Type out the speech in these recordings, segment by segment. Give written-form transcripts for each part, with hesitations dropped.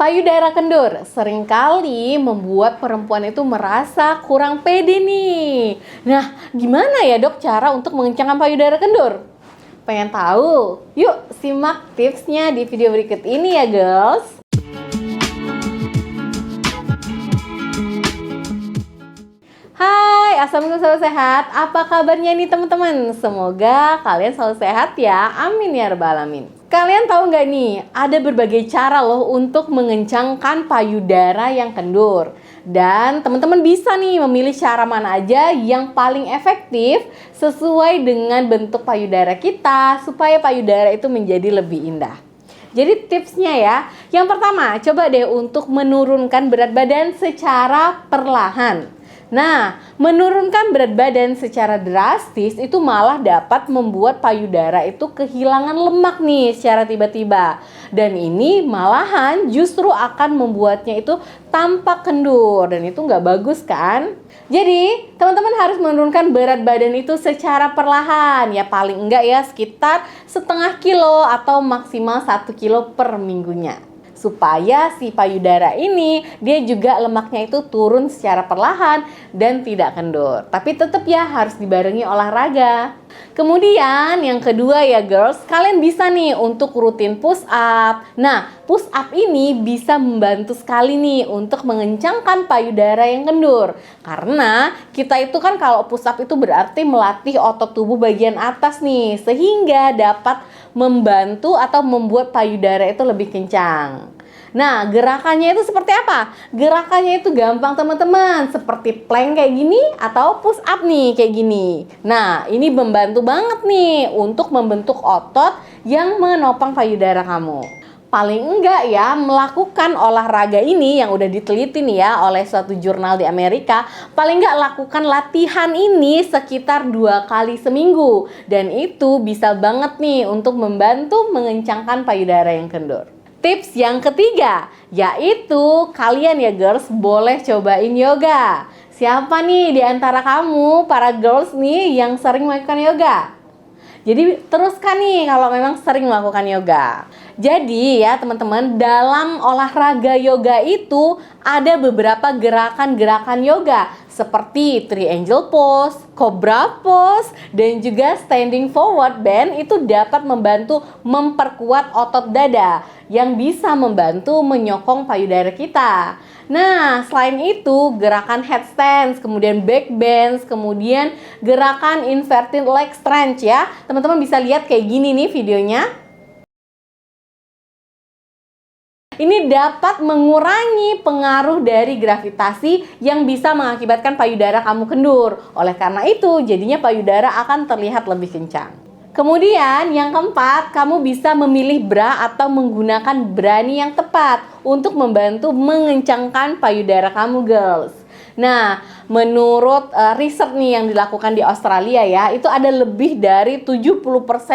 Payudara kendur seringkali membuat perempuan itu merasa kurang pede nih. Nah, gimana ya dok cara untuk mengencangkan payudara kendur? Pengen tahu? Yuk simak tipsnya di video berikut ini ya girls. Hai, assalamualaikum sahabat sehat. Apa kabarnya nih teman-teman? Semoga kalian selalu sehat ya. Amin ya rabbal alamin. Kalian tahu nggak nih, ada berbagai cara loh untuk mengencangkan payudara yang kendur. Dan teman-teman bisa nih memilih cara mana aja yang paling efektif sesuai dengan bentuk payudara kita supaya payudara itu menjadi lebih indah. Jadi tipsnya ya, yang pertama coba deh untuk menurunkan berat badan secara perlahan. Nah, menurunkan berat badan secara drastis itu malah dapat membuat payudara itu kehilangan lemak nih secara tiba-tiba. Dan ini malahan justru akan membuatnya itu tampak kendur dan itu nggak bagus kan? Jadi, teman-teman harus menurunkan berat badan itu secara perlahan. Ya paling enggak ya sekitar setengah kilo atau maksimal 1 kilo per minggunya. Supaya si payudara ini dia juga lemaknya itu turun secara perlahan dan tidak kendur. Tapi tetap ya harus dibarengi olahraga. Kemudian yang kedua ya girls, kalian bisa nih untuk rutin push up. Nah, push up ini bisa membantu sekali nih untuk mengencangkan payudara yang kendur. Karena kita itu kan kalau push up itu berarti melatih otot tubuh bagian atas nih, sehingga dapat membantu atau membuat payudara itu lebih kencang. Nah, gerakannya itu seperti apa? Gerakannya itu gampang teman-teman, seperti plank kayak gini atau push up nih kayak gini. Nah, ini membantu banget nih untuk membentuk otot yang menopang payudara kamu. Paling enggak ya, melakukan olahraga ini yang udah diteliti nih ya oleh suatu jurnal di Amerika, paling enggak lakukan latihan ini sekitar 2 kali seminggu. Dan itu bisa banget nih untuk membantu mengencangkan payudara yang kendur. Tips yang ketiga, yaitu kalian ya girls boleh cobain yoga. Siapa nih di antara kamu, para girls nih yang sering melakukan yoga? Jadi teruskan nih kalau memang sering melakukan yoga. Jadi ya teman-teman, dalam olahraga yoga itu ada beberapa gerakan-gerakan yoga seperti triangle pose, cobra pose, dan juga standing forward bend itu dapat membantu memperkuat otot dada yang bisa membantu menyokong payudara kita. Nah, selain itu gerakan headstands, kemudian back bends, kemudian gerakan inverted leg stretch ya. Teman-teman bisa lihat kayak gini nih videonya. Ini dapat mengurangi pengaruh dari gravitasi yang bisa mengakibatkan payudara kamu kendur. Oleh karena itu, jadinya payudara akan terlihat lebih kencang. Kemudian yang keempat, kamu bisa memilih bra atau menggunakan bra yang tepat untuk membantu mengencangkan payudara kamu girls. Nah, menurut riset nih yang dilakukan di Australia ya, itu ada lebih dari 70%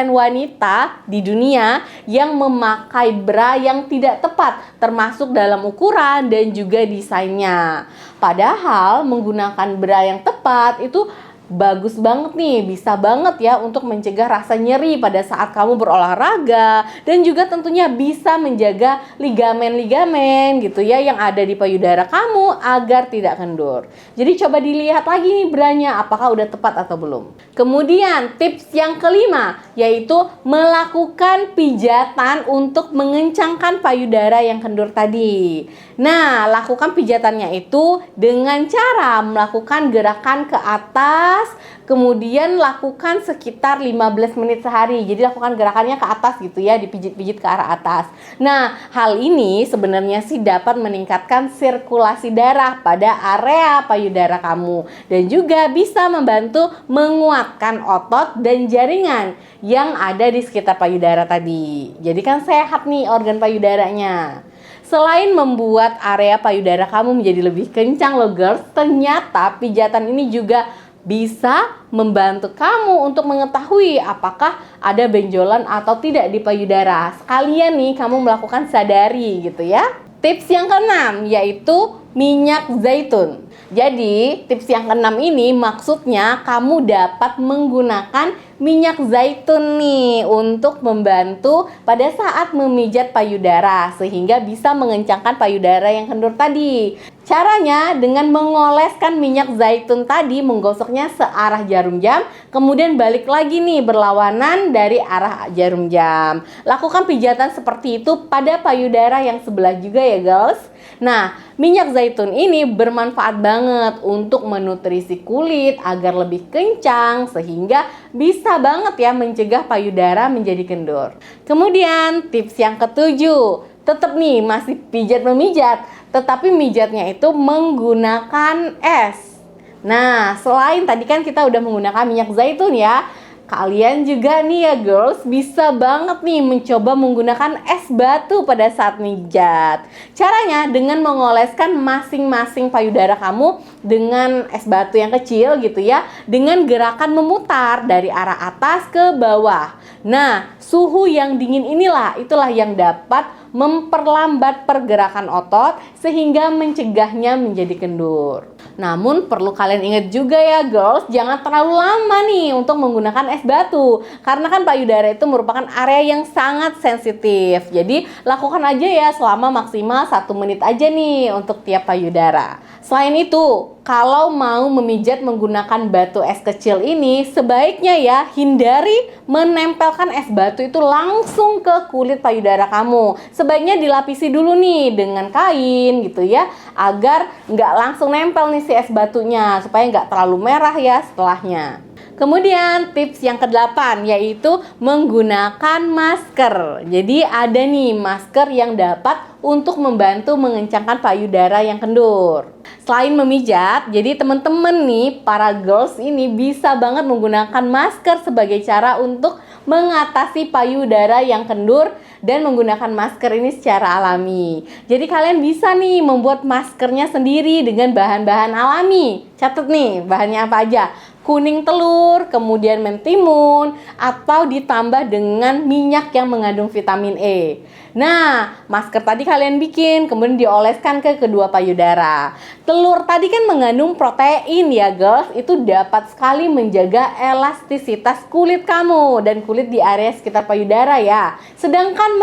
wanita di dunia yang memakai bra yang tidak tepat, termasuk dalam ukuran dan juga desainnya. Padahal menggunakan bra yang tepat itu bagus banget nih, bisa banget ya untuk mencegah rasa nyeri pada saat kamu berolahraga dan juga tentunya bisa menjaga ligamen-ligamen gitu ya yang ada di payudara kamu agar tidak kendur. Jadi coba dilihat lagi nih branya apakah udah tepat atau belum. Kemudian tips yang kelima yaitu melakukan pijatan untuk mengencangkan payudara yang kendur tadi. Nah, lakukan pijatannya itu dengan cara melakukan gerakan ke atas, kemudian lakukan sekitar 15 menit sehari. Jadi lakukan gerakannya ke atas gitu ya, dipijit-pijit ke arah atas. Nah, hal ini sebenarnya sih dapat meningkatkan sirkulasi darah pada area payudara kamu dan juga bisa membantu menguatkan otot dan jaringan yang ada di sekitar payudara tadi. Jadi kan sehat nih organ payudaranya. Selain membuat area payudara kamu menjadi lebih kencang loh girls, ternyata pijatan ini juga bisa membantu kamu untuk mengetahui apakah ada benjolan atau tidak di payudara. Sekalian nih kamu melakukan sadari gitu ya. Tips yang keenam yaitu minyak zaitun. Jadi, tips yang keenam ini maksudnya kamu dapat menggunakan minyak zaitun nih untuk membantu pada saat memijat payudara sehingga bisa mengencangkan payudara yang kendur tadi. Caranya dengan mengoleskan minyak zaitun tadi, menggosoknya searah jarum jam, kemudian balik lagi nih berlawanan dari arah jarum jam. Lakukan pijatan seperti itu pada payudara yang sebelah juga ya girls. Nah, minyak zaitun ini bermanfaat banget untuk menutrisi kulit agar lebih kencang sehingga bisa banget ya mencegah payudara menjadi kendur. Kemudian tips yang ketujuh, tetap nih masih pijat-memijat, tetapi mijatnya itu menggunakan es. Nah, selain tadi kan kita udah menggunakan minyak zaitun ya, kalian juga nih ya girls bisa banget nih mencoba menggunakan es batu pada saat mijat. Caranya dengan mengoleskan masing-masing payudara kamu dengan es batu yang kecil gitu ya, dengan gerakan memutar dari arah atas ke bawah. Nah, suhu yang dingin itulah yang dapat memperlambat pergerakan otot sehingga mencegahnya menjadi kendur. Namun perlu kalian ingat juga ya girls, jangan terlalu lama nih untuk menggunakan es batu karena kan payudara itu merupakan area yang sangat sensitif. Jadi lakukan aja ya selama maksimal 1 menit aja nih untuk tiap payudara. Selain itu, kalau mau memijat menggunakan batu es kecil ini, sebaiknya ya hindari menempelkan es batu itu langsung ke kulit payudara kamu. Sebaiknya dilapisi dulu nih dengan kain gitu ya, agar nggak langsung nempel nih si es batunya, supaya nggak terlalu merah ya setelahnya. Kemudian tips yang ke-8 yaitu menggunakan masker. Jadi ada nih masker yang dapat untuk membantu mengencangkan payudara yang kendur. Selain memijat, jadi teman-teman nih para girls ini bisa banget menggunakan masker sebagai cara untuk mengatasi payudara yang kendur dan menggunakan masker ini secara alami. Jadi kalian bisa nih membuat maskernya sendiri dengan bahan-bahan alami. Catat nih bahannya apa aja. Kuning telur, kemudian mentimun, atau ditambah dengan minyak yang mengandung vitamin E. Nah, masker tadi kalian bikin, kemudian dioleskan ke kedua payudara. Telur tadi kan mengandung protein ya girls, itu dapat sekali menjaga elastisitas kulit kamu dan kulit di area sekitar payudara ya. Sedangkan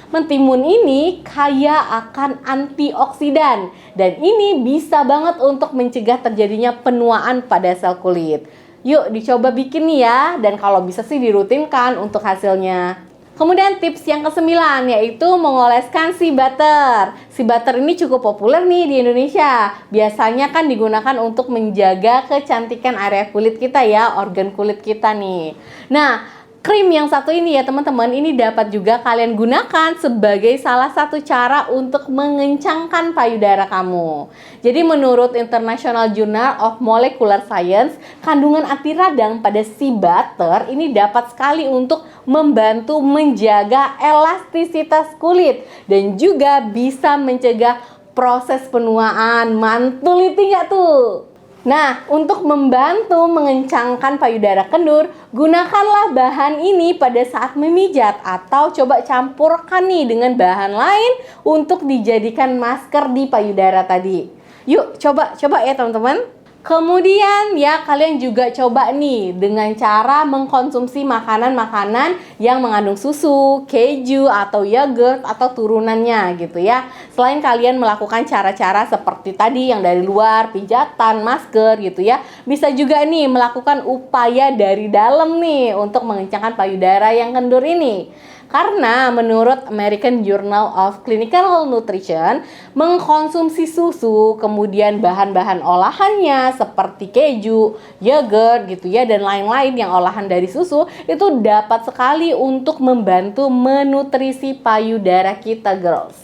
mentimun ini kaya akan antioksidan dan ini bisa banget untuk mencegah terjadinya penuaan pada sel kulit. Yuk dicoba bikin nih ya, dan kalau bisa sih dirutinkan untuk hasilnya. Kemudian tips yang ke-9 yaitu mengoleskan sea butter. Sea butter ini cukup populer nih di Indonesia. Biasanya kan digunakan untuk menjaga kecantikan area kulit kita ya, organ kulit kita nih. Nah, krim yang satu ini ya teman-teman, ini dapat juga kalian gunakan sebagai salah satu cara untuk mengencangkan payudara kamu. Jadi menurut International Journal of Molecular Science, kandungan anti radang pada sea butter ini dapat sekali untuk membantu menjaga elastisitas kulit dan juga bisa mencegah proses penuaan. Mantul itu nggak tuh? Nah, untuk membantu mengencangkan payudara kendur, gunakanlah bahan ini pada saat memijat atau coba campurkan nih dengan bahan lain untuk dijadikan masker di payudara tadi. Yuk, coba ya teman-teman. Kemudian ya kalian juga coba nih dengan cara mengkonsumsi makanan-makanan yang mengandung susu, keju, atau yogurt atau turunannya gitu ya. Selain kalian melakukan cara-cara seperti tadi yang dari luar, pijatan, masker gitu ya, bisa juga nih melakukan upaya dari dalam nih untuk mengencangkan payudara yang kendur ini. Karena menurut American Journal of Clinical Nutrition, mengkonsumsi susu, kemudian bahan-bahan olahannya seperti keju, yogurt gitu ya, dan lain-lain yang olahan dari susu, itu dapat sekali untuk membantu menutrisi payudara kita girls.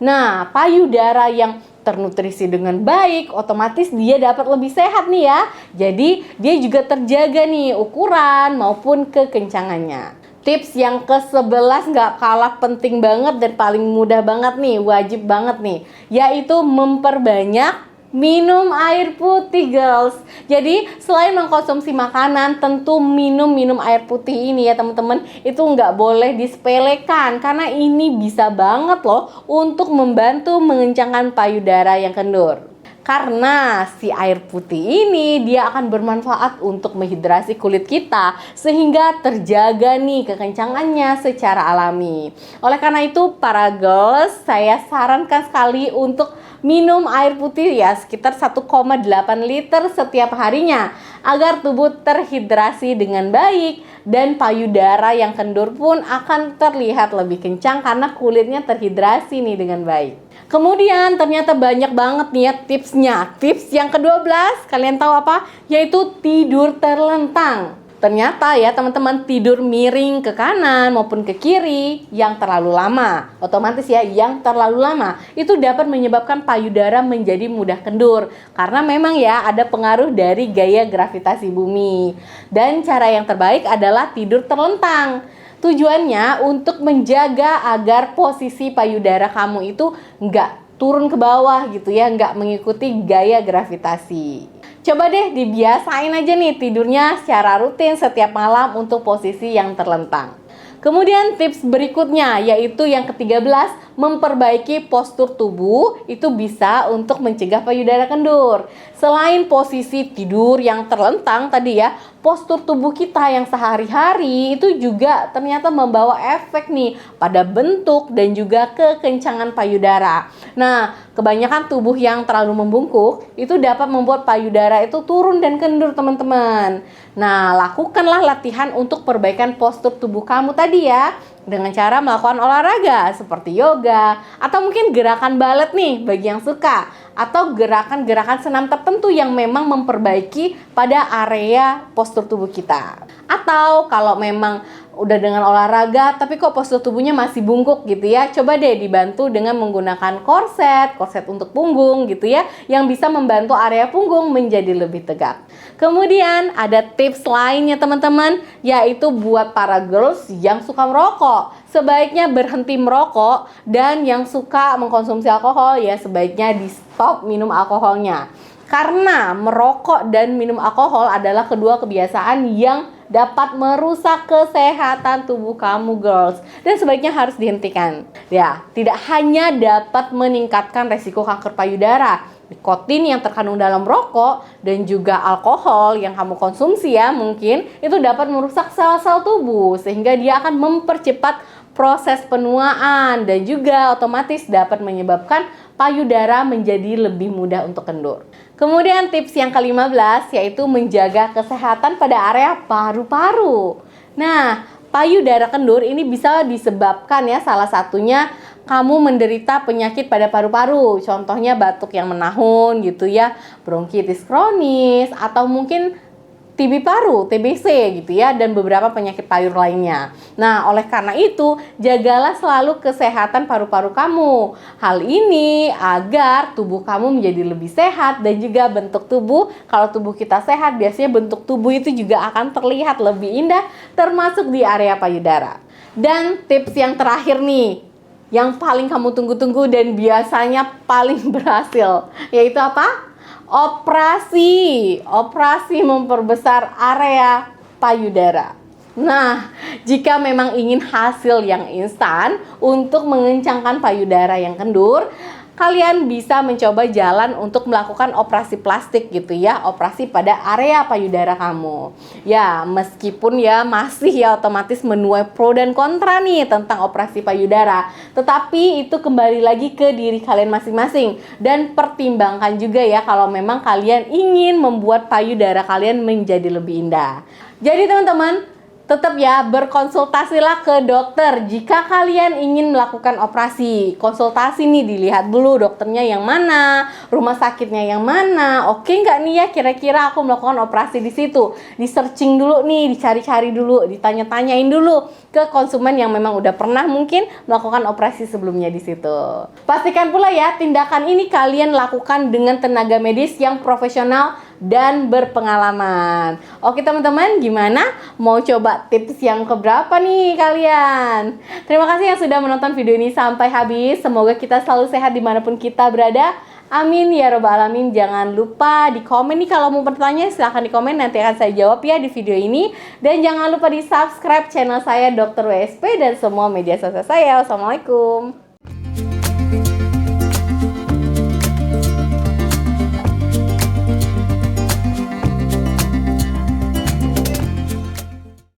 Nah, payudara yang ternutrisi dengan baik, otomatis dia dapat lebih sehat nih ya. Jadi dia juga terjaga nih ukuran maupun kekencangannya. Tips yang ke-11 nggak kalah penting banget dan paling mudah banget nih, wajib banget nih, yaitu memperbanyak minum air putih, girls. Jadi selain mengkonsumsi makanan, tentu minum air putih ini ya teman-teman, itu nggak boleh disepelekan, karena ini bisa banget loh untuk membantu mengencangkan payudara yang kendur. Karena si air putih ini dia akan bermanfaat untuk menghidrasi kulit kita sehingga terjaga nih kekencangannya secara alami. Oleh karena itu para girls, saya sarankan sekali untuk minum air putih ya sekitar 1,8 liter setiap harinya agar tubuh terhidrasi dengan baik dan payudara yang kendur pun akan terlihat lebih kencang karena kulitnya terhidrasi nih dengan baik. Kemudian ternyata banyak banget nih ya tipsnya. Tips yang ke-12, kalian tahu apa? Yaitu tidur terlentang. Ternyata ya teman-teman, tidur miring ke kanan maupun ke kiri yang terlalu lama, otomatis ya yang terlalu lama itu dapat menyebabkan payudara menjadi mudah kendur. Karena memang ya ada pengaruh dari gaya gravitasi bumi. Dan cara yang terbaik adalah tidur terlentang. Tujuannya untuk menjaga agar posisi payudara kamu itu nggak turun ke bawah gitu ya, nggak mengikuti gaya gravitasi. Coba deh dibiasain aja nih tidurnya secara rutin setiap malam untuk posisi yang terlentang. Kemudian tips berikutnya yaitu yang ke-13, memperbaiki postur tubuh itu bisa untuk mencegah payudara kendur. Selain posisi tidur yang terlentang tadi ya, postur tubuh kita yang sehari-hari itu juga ternyata membawa efek nih pada bentuk dan juga kekencangan payudara. Nah, kebanyakan tubuh yang terlalu membungkuk itu dapat membuat payudara itu turun dan kendur teman-teman. Nah, lakukanlah latihan untuk perbaikan postur tubuh kamu tadi ya, dengan cara melakukan olahraga seperti yoga atau mungkin gerakan balet nih bagi yang suka, atau gerakan-gerakan senam tertentu yang memang memperbaiki pada area postur tubuh kita. Atau kalau memang udah dengan olahraga tapi kok postur tubuhnya masih bungkuk gitu ya, coba deh dibantu dengan menggunakan korset untuk punggung gitu ya, yang bisa membantu area punggung menjadi lebih tegak. Kemudian ada tips lainnya teman-teman, yaitu buat para girls yang suka merokok, sebaiknya berhenti merokok, dan yang suka mengkonsumsi alkohol ya sebaiknya di stop minum alkoholnya. Karena merokok dan minum alkohol adalah kedua kebiasaan yang dapat merusak kesehatan tubuh kamu girls, dan sebaiknya harus dihentikan. Ya, tidak hanya dapat meningkatkan resiko kanker payudara, nikotin yang terkandung dalam rokok dan juga alkohol yang kamu konsumsi ya mungkin itu dapat merusak sel-sel tubuh sehingga dia akan mempercepat proses penuaan dan juga otomatis dapat menyebabkan payudara menjadi lebih mudah untuk kendur. Kemudian tips yang ke-15 yaitu menjaga kesehatan pada area paru-paru. Nah, payudara kendur ini bisa disebabkan ya salah satunya kamu menderita penyakit pada paru-paru, contohnya batuk yang menahun gitu ya, bronkitis kronis, atau mungkin TB paru, TBC gitu ya, dan beberapa penyakit payudara lainnya. Nah, oleh karena itu, jagalah selalu kesehatan paru-paru kamu. Hal ini agar tubuh kamu menjadi lebih sehat dan juga bentuk tubuh. Kalau tubuh kita sehat, biasanya bentuk tubuh itu juga akan terlihat lebih indah, termasuk di area payudara. Dan tips yang terakhir nih, yang paling kamu tunggu-tunggu dan biasanya paling berhasil, yaitu apa? Operasi memperbesar area payudara. Nah, jika memang ingin hasil yang instan untuk mengencangkan payudara yang kendur, kalian bisa mencoba jalan untuk melakukan operasi plastik gitu ya, operasi pada area payudara kamu. Ya, meskipun ya masih ya otomatis menuai pro dan kontra nih tentang operasi payudara, tetapi itu kembali lagi ke diri kalian masing-masing dan pertimbangkan juga ya kalau memang kalian ingin membuat payudara kalian menjadi lebih indah. Jadi teman-teman, tetap ya berkonsultasilah ke dokter jika kalian ingin melakukan operasi. Konsultasi nih, dilihat dulu dokternya yang mana, rumah sakitnya yang mana. Oke nggak nih ya kira-kira aku melakukan operasi di situ. Di searching dulu nih, dicari-cari dulu, ditanya-tanyain dulu ke konsumen yang memang udah pernah mungkin melakukan operasi sebelumnya di situ. Pastikan pula ya tindakan ini kalian lakukan dengan tenaga medis yang profesional dan berpengalaman. Oke teman-teman, gimana? Mau coba tips yang keberapa nih kalian? Terima kasih yang sudah menonton video ini sampai habis. Semoga kita selalu sehat dimanapun kita berada. Amin ya robbal alamin. Jangan lupa di komen nih kalau mau bertanya, silahkan di komen, nanti akan saya jawab ya di video ini. Dan jangan lupa di subscribe channel saya Dr. WSP dan semua media sosial saya. Wassalamualaikum.